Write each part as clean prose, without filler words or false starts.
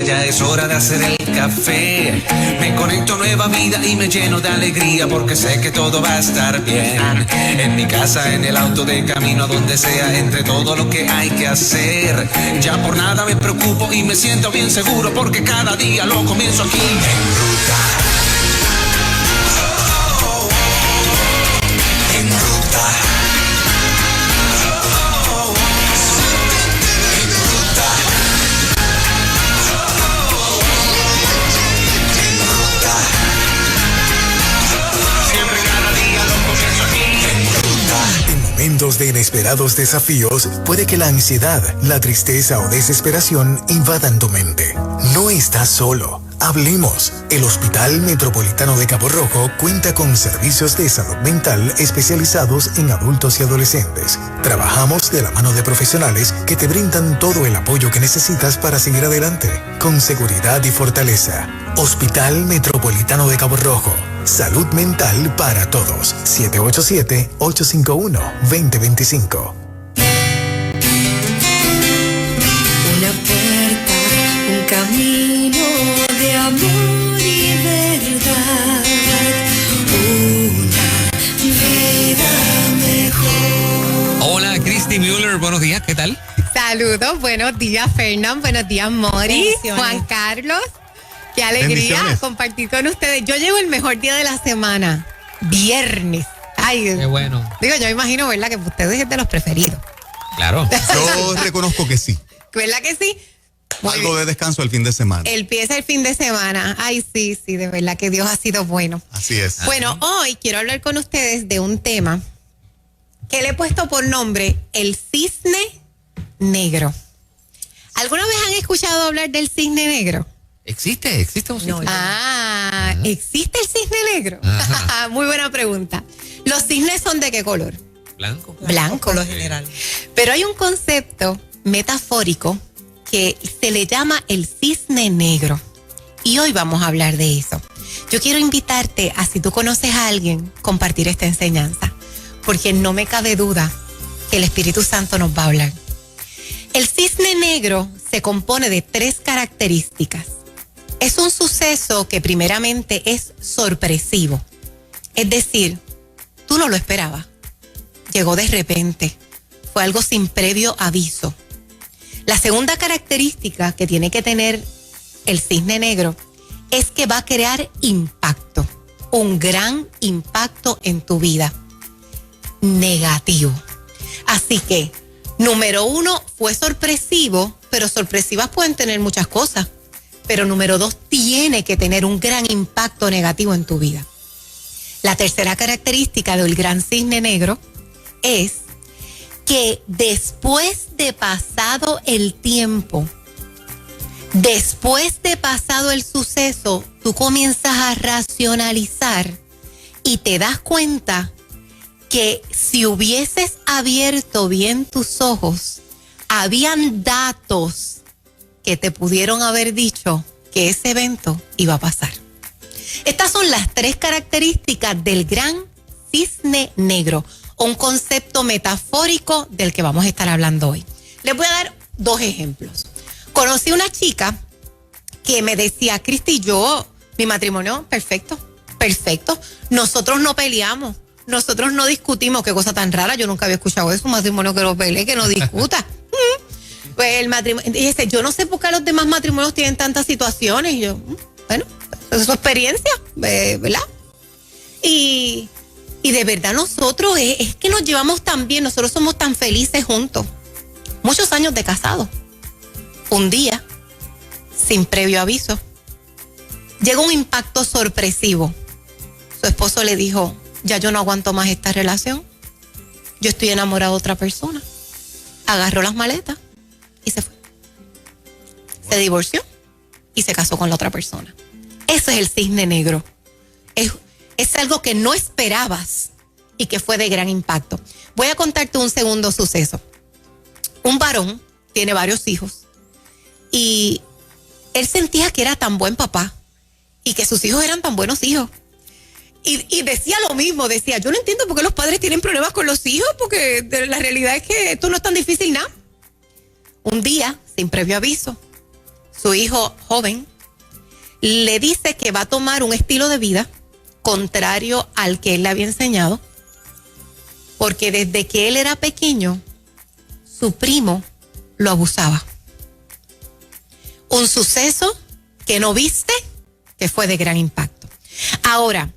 ya es hora de hacer el café. Me conecto a nueva vida y me lleno de alegría porque sé que todo va a estar bien. En mi casa, en el auto, de camino a donde sea, entre todo lo que hay que hacer. Ya por nada me preocupo y me siento bien seguro porque cada día lo comienzo aquí en ruta. En ruta. Momentos de inesperados desafíos, puede que la ansiedad, la tristeza o desesperación invadan tu mente. No estás solo. Hablemos. El Hospital Metropolitano de Cabo Rojo cuenta con servicios de salud mental especializados en adultos y adolescentes. Trabajamos de la mano de profesionales que te brindan todo el apoyo que necesitas para seguir adelante, con seguridad y fortaleza. Hospital Metropolitano de Cabo Rojo. Salud mental para todos. 787-851-2025. Una puerta, un camino de amor y verdad. Una vida mejor. Hola, Christy Müller, buenos días, ¿qué tal? Saludos, buenos días, Fernán, buenos días, Mori, Juan Carlos. Qué alegría compartir con ustedes. Yo llego el mejor día de la semana, viernes. Ay, qué bueno. Digo, yo imagino, ¿verdad? Que ustedes es de los preferidos. Claro. Yo reconozco que sí. ¿Verdad que sí? Algo de descanso el fin de semana. Empieza el fin de semana. Ay, sí, de verdad que Dios ha sido bueno. Así es. Bueno, hoy quiero hablar con ustedes de un tema que le he puesto por nombre el cisne negro. ¿Alguna vez han escuchado hablar del cisne negro? ¿Existe un cisne? ¿Existe el cisne negro? Muy buena pregunta. ¿Los cisnes son de qué color? Blanco. Blanco. Por lo general. Pero hay un concepto metafórico que se le llama el cisne negro. Y hoy vamos a hablar de eso. Yo quiero invitarte a, si tú conoces a alguien, compartir esta enseñanza. Porque no me cabe duda que el Espíritu Santo nos va a hablar. El cisne negro se compone de 3 características. Es un suceso que primeramente es sorpresivo. Es decir, tú no lo esperabas. Llegó de repente. Fue algo sin previo aviso. La segunda característica que tiene que tener el cisne negro es que va a crear impacto. Un gran impacto en tu vida. Negativo. Así que, número 1, fue sorpresivo, pero sorpresivas pueden tener muchas cosas. Pero número 2, tiene que tener un gran impacto negativo en tu vida. La tercera característica del gran cisne negro es que después de pasado el tiempo, después de pasado el suceso, tú comienzas a racionalizar y te das cuenta que si hubieses abierto bien tus ojos, habían datos que te pudieron haber dicho que ese evento iba a pasar. Estas son las 3 características del gran cisne negro, un concepto metafórico del que vamos a estar hablando hoy. Les voy a dar 2 ejemplos. Conocí una chica que me decía, Cristi, mi matrimonio, perfecto. Nosotros no peleamos, nosotros no discutimos. Qué cosa tan rara, yo nunca había escuchado eso, un matrimonio que no pelee, que no discuta. Pues el matrimonio, y dice, yo no sé por qué los demás matrimonios tienen tantas situaciones. Y yo, bueno, es su experiencia, ¿verdad? Y de verdad nosotros es que nos llevamos tan bien, nosotros somos tan felices juntos. Muchos años de casados. Un día, sin previo aviso, llegó un impacto sorpresivo. Su esposo le dijo, ya yo no aguanto más esta relación. Yo estoy enamorado de otra persona. Agarró las maletas y se fue. Se divorció y se casó con la otra persona. Eso es el cisne negro. Es algo que no esperabas y que fue de gran impacto. Voy a contarte un segundo suceso. Un varón tiene varios hijos y él sentía que era tan buen papá y que sus hijos eran tan buenos hijos. Y decía lo mismo, decía, yo no entiendo por qué los padres tienen problemas con los hijos, porque la realidad es que esto no es tan difícil nada. Un día, sin previo aviso, su hijo joven, le dice que va a tomar un estilo de vida contrario al que él le había enseñado, porque desde que él era pequeño, su primo lo abusaba. Un suceso que no viste, que fue de gran impacto. Ahora,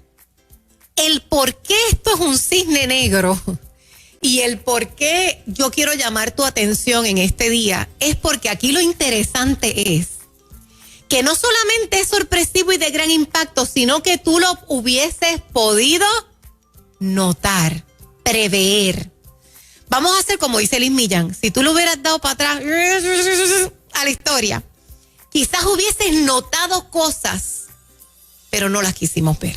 el por qué esto es un cisne negro y el por qué yo quiero llamar tu atención en este día es porque aquí lo interesante es que no solamente es sorpresivo y de gran impacto, sino que tú lo hubieses podido notar, prever. Vamos a hacer como dice Liz Millán. Si tú lo hubieras dado para atrás a la historia, quizás hubieses notado cosas, pero no las quisimos ver.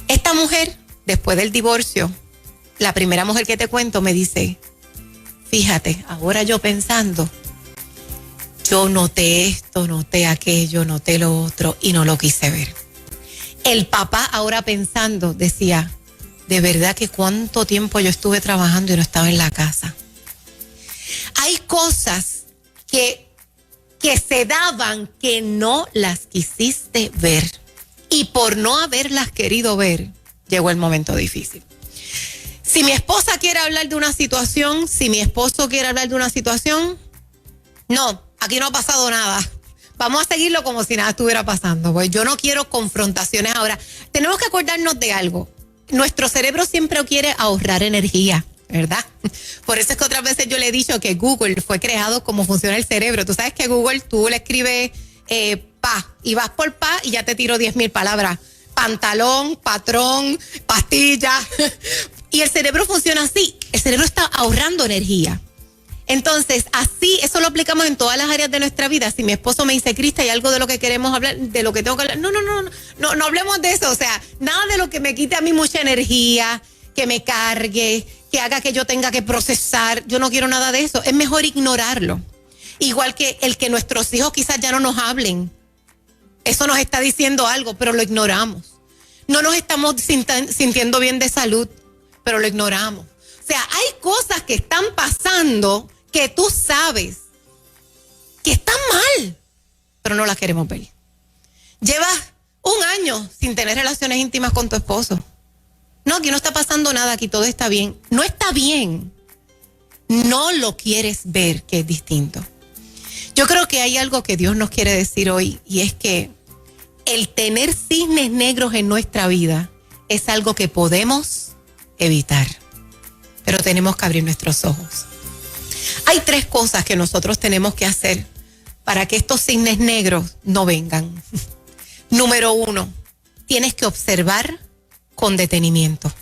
Esta mujer, después del divorcio, la primera mujer que te cuento me dice, fíjate, ahora yo pensando, yo noté esto, noté aquello, noté lo otro y no lo quise ver. El papá ahora pensando decía, de verdad que cuánto tiempo yo estuve trabajando y no estaba en la casa. Hay cosas que se daban que no las quisiste ver. Y por no haberlas querido ver, llegó el momento difícil. Si mi esposa quiere hablar de una situación, si mi esposo quiere hablar de una situación, no, aquí no ha pasado nada. Vamos a seguirlo como si nada estuviera pasando. Pues yo no quiero confrontaciones ahora. Tenemos que acordarnos de algo. Nuestro cerebro siempre quiere ahorrar energía, ¿verdad? Por eso es que otras veces yo le he dicho que Google fue creado como funciona el cerebro. Tú sabes que Google, tú le escribes pa y vas por pa y ya te tiro 10,000 palabras. Pantalón, patrón, pastilla. Y el cerebro funciona así. El cerebro está ahorrando energía. Entonces, así, eso lo aplicamos en todas las áreas de nuestra vida. Si mi esposo me dice, Crista, hay algo de lo que queremos hablar, de lo que tengo que hablar. No hablemos de eso. O sea, nada de lo que me quite a mí mucha energía, que me cargue, que haga que yo tenga que procesar. Yo no quiero nada de eso. Es mejor ignorarlo. Igual que el que nuestros hijos quizás ya no nos hablen. Eso nos está diciendo algo, pero lo ignoramos. No nos estamos sintiendo bien de salud, pero lo ignoramos. O sea, hay cosas que están pasando que tú sabes que están mal, pero no las queremos ver. Llevas 1 año sin tener relaciones íntimas con tu esposo. No, aquí no está pasando nada, aquí todo está bien. No está bien. No lo quieres ver, que es distinto. Yo creo que hay algo que Dios nos quiere decir hoy, y es que el tener cisnes negros en nuestra vida es algo que podemos evitar, pero tenemos que abrir nuestros ojos. Hay 3 cosas que nosotros tenemos que hacer para que estos cisnes negros no vengan. Número 1, tienes que observar con detenimiento.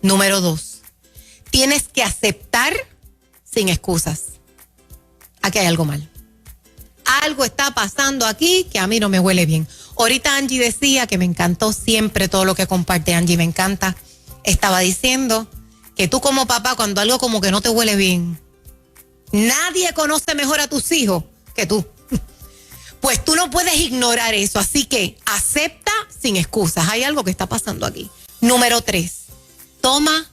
Número 2, tienes que aceptar sin excusas. Aquí hay algo mal. Algo está pasando aquí que a mí no me huele bien. Ahorita Angie decía que me encantó siempre todo lo que comparte Angie, me encanta. Estaba diciendo que tú como papá, cuando algo como que no te huele bien, nadie conoce mejor a tus hijos que tú. Pues tú no puedes ignorar eso, así que acepta sin excusas. Hay algo que está pasando aquí. Número 3, toma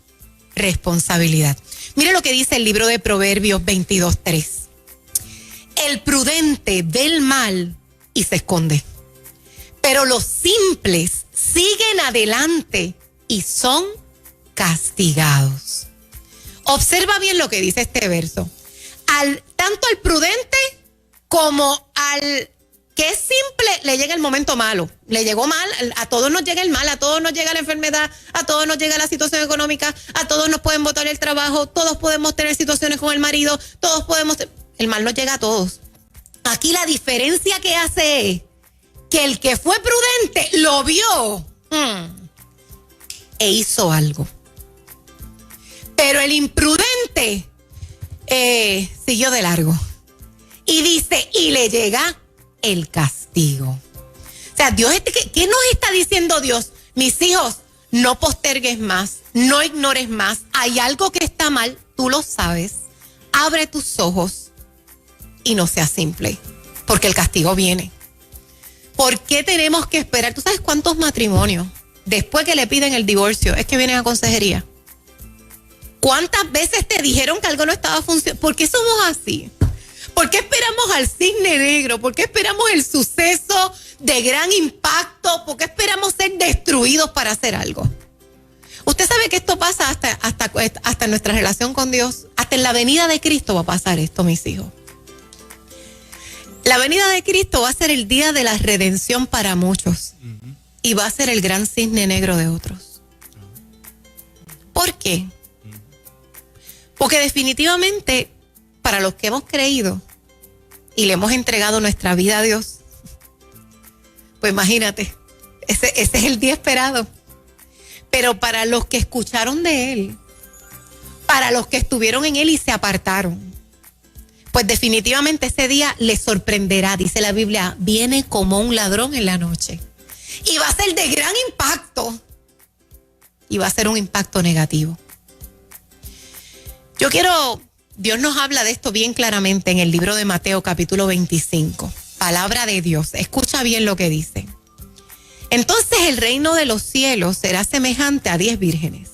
responsabilidad. Mire lo que dice el libro de Proverbios 22:3. El prudente ve el mal y se esconde, pero los simples siguen adelante y son castigados. Observa bien lo que dice este verso. Tanto al prudente como al que es simple le llega el momento malo. Le llegó mal, a todos nos llega el mal, a todos nos llega la enfermedad, a todos nos llega la situación económica, a todos nos pueden botar el trabajo, todos podemos tener situaciones con el marido, todos podemos... El mal nos llega a todos. Aquí la diferencia que hace es que el que fue prudente lo vio e hizo algo. Pero el imprudente siguió de largo. Y dice, y le llega el castigo. O sea, Dios, ¿qué nos está diciendo Dios? Mis hijos, no postergues más, no ignores más. Hay algo que está mal, tú lo sabes. Abre tus ojos y no seas simple, porque el castigo viene. ¿Por qué tenemos que esperar? ¿Tú sabes cuántos matrimonios, después que le piden el divorcio, es que vienen a consejería? ¿Cuántas veces te dijeron que algo no estaba funcionando? ¿Por qué somos así? ¿Por qué esperamos al cisne negro? ¿Por qué esperamos el suceso de gran impacto? ¿Por qué esperamos ser destruidos para hacer algo? Usted sabe que esto pasa hasta en nuestra relación con Dios. Hasta en la venida de Cristo va a pasar esto, mis hijos. La venida de Cristo va a ser el día de la redención para muchos. Y va a ser el gran cisne negro de otros. ¿Por qué? Porque definitivamente, para los que hemos creído y le hemos entregado nuestra vida a Dios, pues imagínate, ese es el día esperado. Pero para los que escucharon de Él, para los que estuvieron en Él y se apartaron, pues definitivamente ese día les sorprenderá. Dice la Biblia, viene como un ladrón en la noche. Y va a ser de gran impacto. Y va a ser un impacto negativo. Dios nos habla de esto bien claramente en el libro de Mateo capítulo 25. Palabra de Dios. Escucha bien lo que dice. Entonces el reino de los cielos será semejante a 10 vírgenes,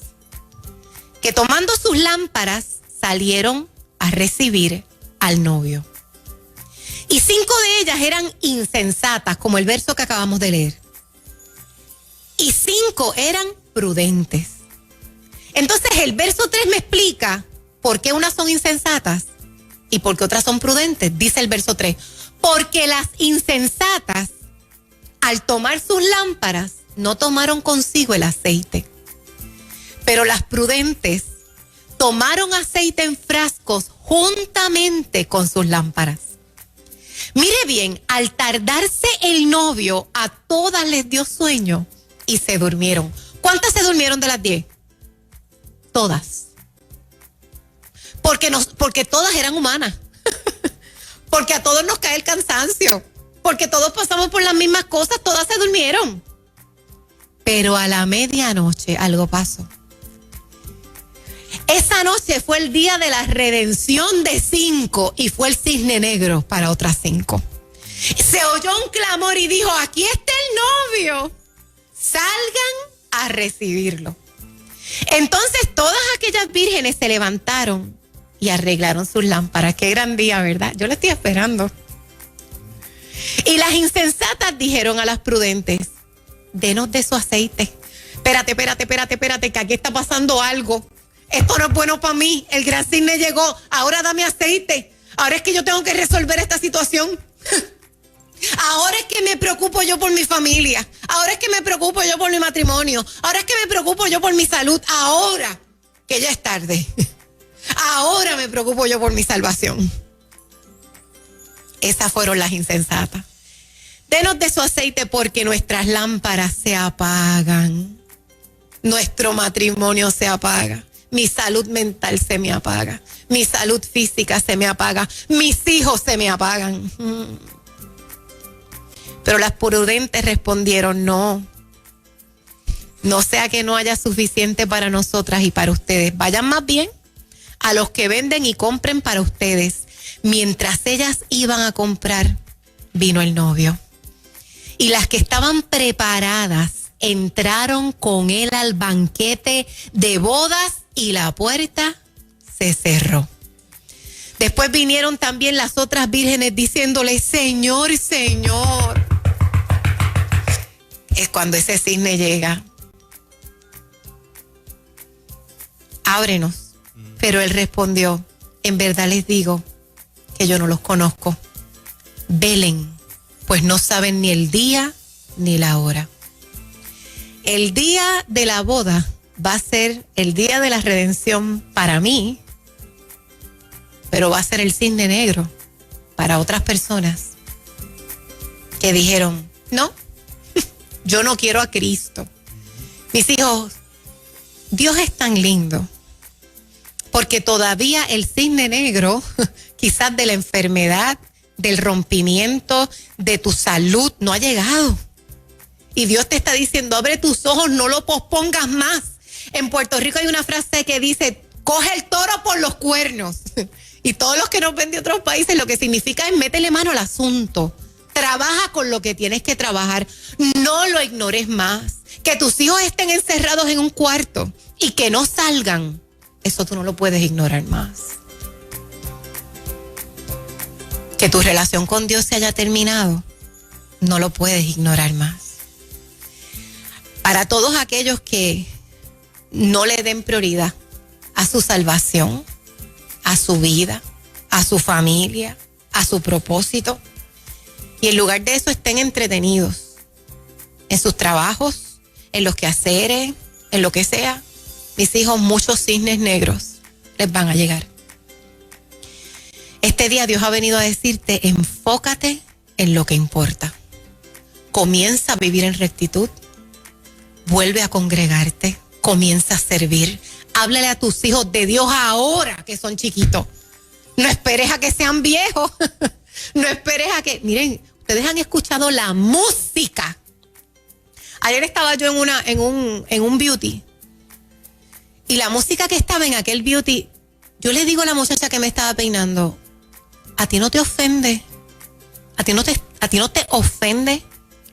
que tomando sus lámparas salieron a recibir al novio. Y 5 de ellas eran insensatas, como el verso que acabamos de leer. Y 5 eran prudentes. Entonces el verso 3 me explica por qué unas son insensatas y por qué otras son prudentes. Dice el verso 3, porque las insensatas, al tomar sus lámparas, no tomaron consigo el aceite. Pero las prudentes tomaron aceite en frascos juntamente con sus lámparas. Mire bien, al tardarse el novio, a todas les dio sueño y se durmieron. ¿Cuántas se durmieron de las 10? Todas. Porque todas eran humanas. Porque a todos nos cae el cansancio. Porque todos pasamos por las mismas cosas, todas se durmieron. Pero a la medianoche algo pasó. Esa noche fue el día de la redención de 5 y fue el cisne negro para otras 5. Se oyó un clamor y dijo, aquí está el novio, salgan a recibirlo. Entonces todas aquellas vírgenes se levantaron y arreglaron sus lámparas. Qué gran día, ¿verdad? Yo lo estoy esperando. Y las insensatas dijeron a las prudentes, denos de su aceite. Espérate, que aquí está pasando algo. Esto no es bueno para mí. El gran cisne llegó. Ahora dame aceite. Ahora es que yo tengo que resolver esta situación. Ahora es que me preocupo yo por mi familia. Ahora es que me preocupo yo por mi matrimonio. Ahora es que me preocupo yo por mi salud. Ahora que ya es tarde. Ahora me preocupo yo por mi salvación. Esas fueron las insensatas. Denos de su aceite porque nuestras lámparas se apagan. Nuestro matrimonio se apaga. Mi salud mental se me apaga. Mi salud física se me apaga. Mis hijos se me apagan. Pero las prudentes respondieron, no sea que no haya suficiente para nosotras y para ustedes. Vayan más bien a los que venden y compren para ustedes. Mientras ellas iban a comprar, vino el novio. Y las que estaban preparadas entraron con él al banquete de bodas y la puerta se cerró. Después vinieron también las otras vírgenes diciéndole, Señor, Señor. Es cuando ese cisne llega. Ábrenos. Pero él respondió, en verdad les digo que yo no los conozco. Velen, pues no saben ni el día ni la hora. El día de la boda va a ser el día de la redención para mí, pero va a ser el cisne negro para otras personas que dijeron, no, yo no quiero a Cristo. Mis hijos, Dios es tan lindo, porque todavía el cisne negro, quizás de la enfermedad, del rompimiento, de tu salud, no ha llegado. Y Dios te está diciendo, abre tus ojos, no lo pospongas más. En Puerto Rico hay una frase que dice, coge el toro por los cuernos. Y todos los que nos ven de otros países, lo que significa es métele mano al asunto. Trabaja con lo que tienes que trabajar. No lo ignores más. Que tus hijos estén encerrados en un cuarto y que no salgan, eso tú no lo puedes ignorar más. que tu relación con Dios se haya terminado, no lo puedes ignorar más. Para todos aquellos que no le den prioridad a su salvación, a su vida, a su familia, a su propósito, y en lugar de eso estén entretenidos en sus trabajos, en los quehaceres, en lo que sea, mis hijos, muchos cisnes negros les van a llegar. Este día Dios ha venido a decirte, enfócate en lo que importa. Comienza a vivir en rectitud, vuelve a congregarte, comienza a servir. Háblale a tus hijos de Dios ahora que son chiquitos. No esperes a que sean viejos. No esperes a que... Miren, ustedes han escuchado la música. Ayer estaba yo en un beauty. Y la música que estaba en aquel beauty, yo le digo a la muchacha que me estaba peinando, ¿a ti no te ofende? ¿A ti no te ofende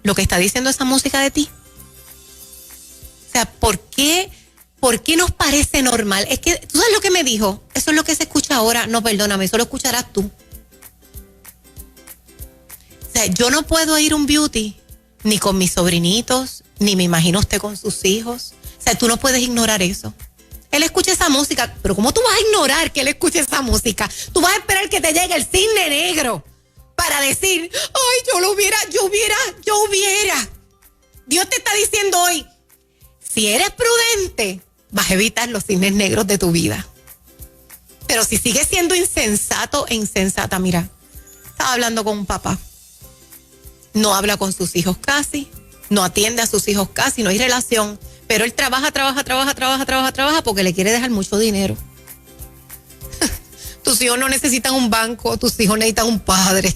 lo que está diciendo esa música de ti? O sea, ¿por qué nos parece normal? Es que, ¿tú sabes lo que me dijo? Eso es lo que se escucha ahora. No, perdóname, eso lo escucharás tú. O sea, yo no puedo ir a un beauty ni con mis sobrinitos, ni me imagino usted con sus hijos. O sea, tú no puedes ignorar eso. Él escucha esa música, pero ¿cómo tú vas a ignorar que él escuche esa música? Tú vas a esperar que te llegue el cisne negro para decir, ay, yo hubiera. Dios te está diciendo hoy, si eres prudente, vas a evitar los cisnes negros de tu vida. Pero si sigues siendo insensato e insensata, mira, estaba hablando con un papá. No habla con sus hijos casi, no atiende a sus hijos casi, no hay relación. Pero él trabaja porque le quiere dejar mucho dinero. Tus hijos no necesitan un banco, tus hijos necesitan un padre.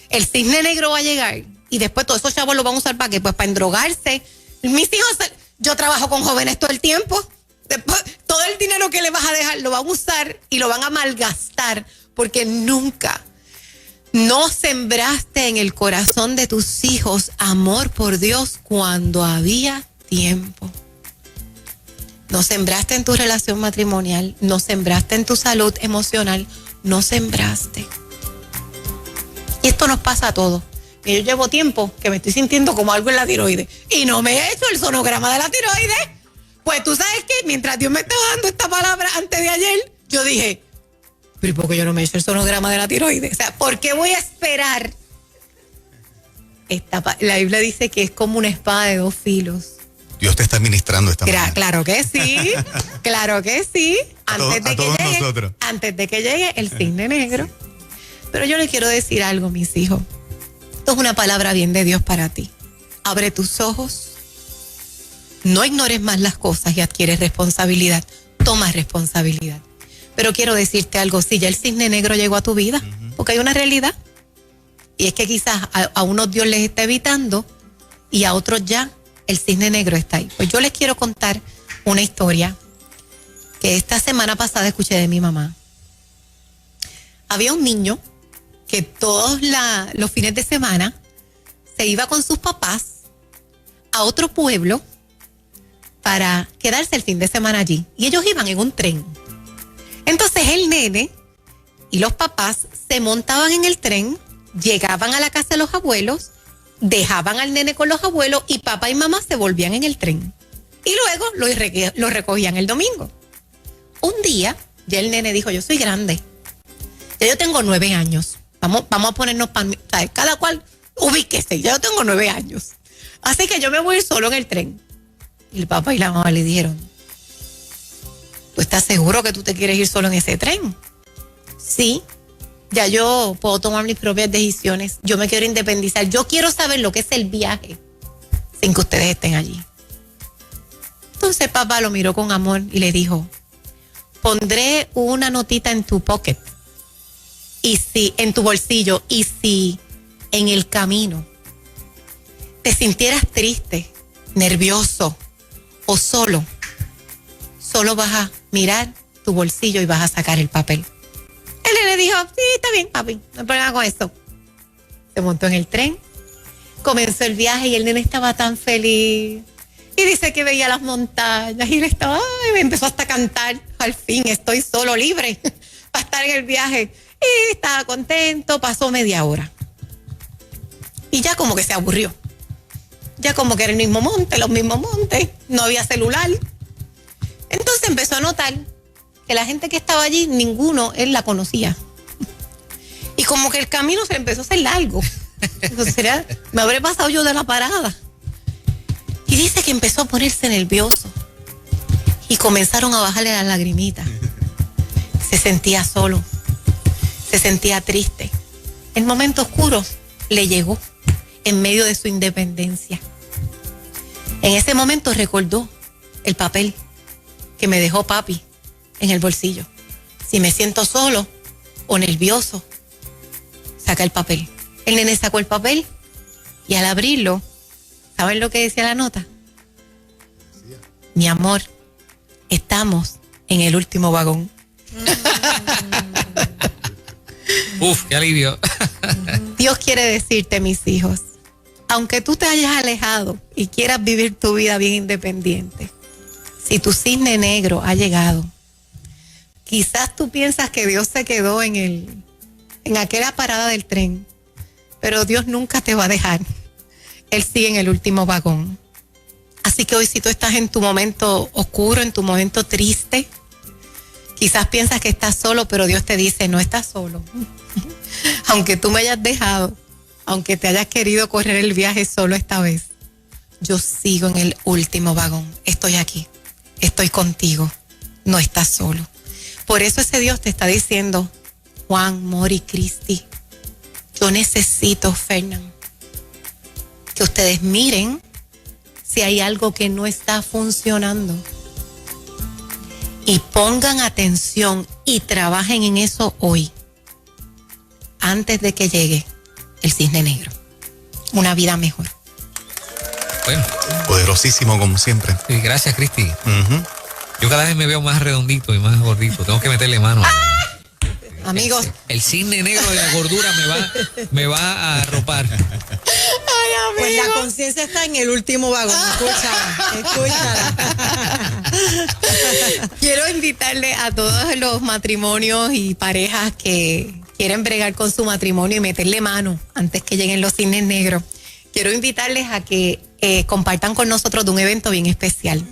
El cisne negro va a llegar y después todos esos chavos los van a usar ¿para qué? Pues para endrogarse. Mis hijos, yo trabajo con jóvenes todo el tiempo. Después, todo el dinero que le vas a dejar lo van a usar y lo van a malgastar porque nunca no sembraste en el corazón de tus hijos amor por Dios cuando había tiempo. No sembraste en tu relación matrimonial, no sembraste en tu salud emocional, no sembraste. Y esto nos pasa a todos. Yo llevo tiempo que me estoy sintiendo como algo en la tiroides y no me he hecho el sonograma de la tiroides. Pues tú sabes que mientras Dios me estaba dando esta palabra antes de ayer, yo dije, pero ¿por qué yo no me he hecho el sonograma de la tiroides? O sea, ¿por qué voy a esperar? La Biblia dice que es como una espada de 2 filos. Dios te está ministrando esta mañana. Claro que sí, claro que sí. Antes de que llegue el cisne negro. Pero yo le quiero decir algo, mis hijos. Esto es una palabra bien de Dios para ti. Abre tus ojos. No ignores más las cosas y adquieres responsabilidad. Toma responsabilidad. Pero quiero decirte algo. Si ya el cisne negro llegó a tu vida, porque hay una realidad. Y es que quizás a unos Dios les está evitando y a otros ya el cisne negro está ahí. Pues yo les quiero contar una historia que esta semana pasada escuché de mi mamá. Había un niño que todos los fines de semana se iba con sus papás a otro pueblo para quedarse el fin de semana allí. Y ellos iban en un tren. Entonces el nene y los papás se montaban en el tren, llegaban a la casa de los abuelos, dejaban al nene con los abuelos y papá y mamá se volvían en el tren. Y luego lo recogían el domingo. Un día, ya el nene dijo, yo soy grande. Ya yo tengo 9 años. Vamos a ponernos para cada cual ubíquese. Ya yo tengo 9 años. Así que yo me voy a ir solo en el tren. Y el papá y la mamá le dijeron, ¿tú estás seguro que tú te quieres ir solo en ese tren? Sí. Ya yo puedo tomar mis propias decisiones. Yo me quiero independizar. Yo quiero saber lo que es el viaje sin que ustedes estén allí. Entonces papá lo miró con amor y le dijo, pondré una notita en tu pocket, y si en tu bolsillo, y si en el camino te sintieras triste, nervioso o solo vas a mirar tu bolsillo y vas a sacar el papel. Él le dijo, sí, está bien, papi, no hay problema con esto. Se montó en el tren, comenzó el viaje y el nene estaba tan feliz. Y dice que veía las montañas y él estaba, me empezó hasta a cantar. Al fin estoy solo, libre, para estar en el viaje. Y estaba contento, pasó media hora. Y ya como que se aburrió. Ya como que era el mismo monte, los mismos montes, no había celular. Entonces empezó a notar que la gente que estaba allí, ninguno él la conocía. Y como que el camino se le empezó a hacer largo. Entonces, me habré pasado yo de la parada. Y dice que empezó a ponerse nervioso. Y comenzaron a bajarle las lagrimitas. Se sentía solo. Se sentía triste. El momento oscuro le llegó en medio de su independencia. En ese momento recordó el papel que me dejó papi en el bolsillo. Si me siento solo o nervioso, saca el papel. El nene sacó el papel y al abrirlo, ¿saben lo que decía la nota? Mi amor, estamos en el último vagón. Uf, qué alivio. Dios quiere decirte, mis hijos, aunque tú te hayas alejado y quieras vivir tu vida bien independiente, si tu cisne negro ha llegado, quizás tú piensas que Dios se quedó en aquella parada del tren, pero Dios nunca te va a dejar. Él sigue en el último vagón. Así que hoy, si tú estás en tu momento oscuro, en tu momento triste, quizás piensas que estás solo, pero Dios te dice, no estás solo. Aunque tú me hayas dejado, aunque te hayas querido correr el viaje solo esta vez, yo sigo en el último vagón. Estoy aquí, estoy contigo, no estás solo. Por eso ese Dios te está diciendo, Juan, Mori, Cristi, yo necesito, Fernán, que ustedes miren si hay algo que no está funcionando y pongan atención y trabajen en eso hoy, antes de que llegue el cisne negro. Una vida mejor. Bueno, Poderosísimo como siempre. sí, gracias, Cristi. Ujú. Yo cada vez me veo más redondito y más gordito. Tengo que meterle mano. Amigos, El cisne negro de la gordura me va a arropar. Pues la conciencia está en el último vagón. Escúchala. quiero invitarle a todos los matrimonios y parejas que quieren bregar con su matrimonio y meterle mano antes que lleguen los cisnes negros. Quiero invitarles a que compartan con nosotros de un evento bien especial.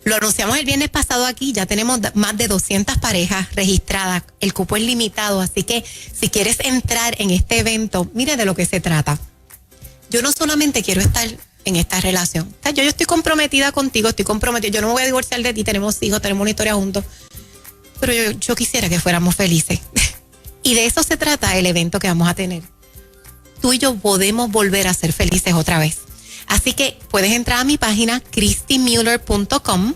Lo anunciamos el viernes pasado aquí, ya tenemos más de 200 parejas registradas, el cupo es limitado, así que si quieres entrar en este evento, mire de lo que se trata. Yo no solamente quiero estar en esta relación, o sea, yo estoy comprometida contigo, estoy comprometida, yo no me voy a divorciar de ti, tenemos hijos, tenemos una historia juntos, pero yo quisiera que fuéramos felices. Y de eso se trata el evento que vamos a tener. Tú y yo podemos volver a ser felices otra vez. Así que puedes entrar a mi página cristimuller.com.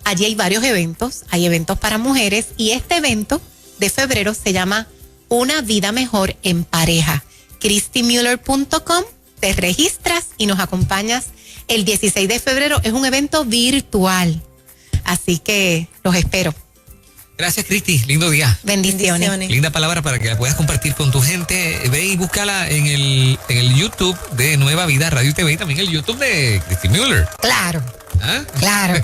Allí hay varios eventos, hay eventos para mujeres y este evento de febrero se llama Una vida mejor en pareja. cristimuller.com, te registras y nos acompañas el 16 de febrero. Es un evento virtual, así que los espero. Gracias, Cristi. Lindo día. Bendiciones. Linda palabra para que la puedas compartir con tu gente. Ve y búscala en el YouTube de Nueva Vida Radio y TV y también el YouTube de Cristi Müller. Claro, ¿Ah? claro.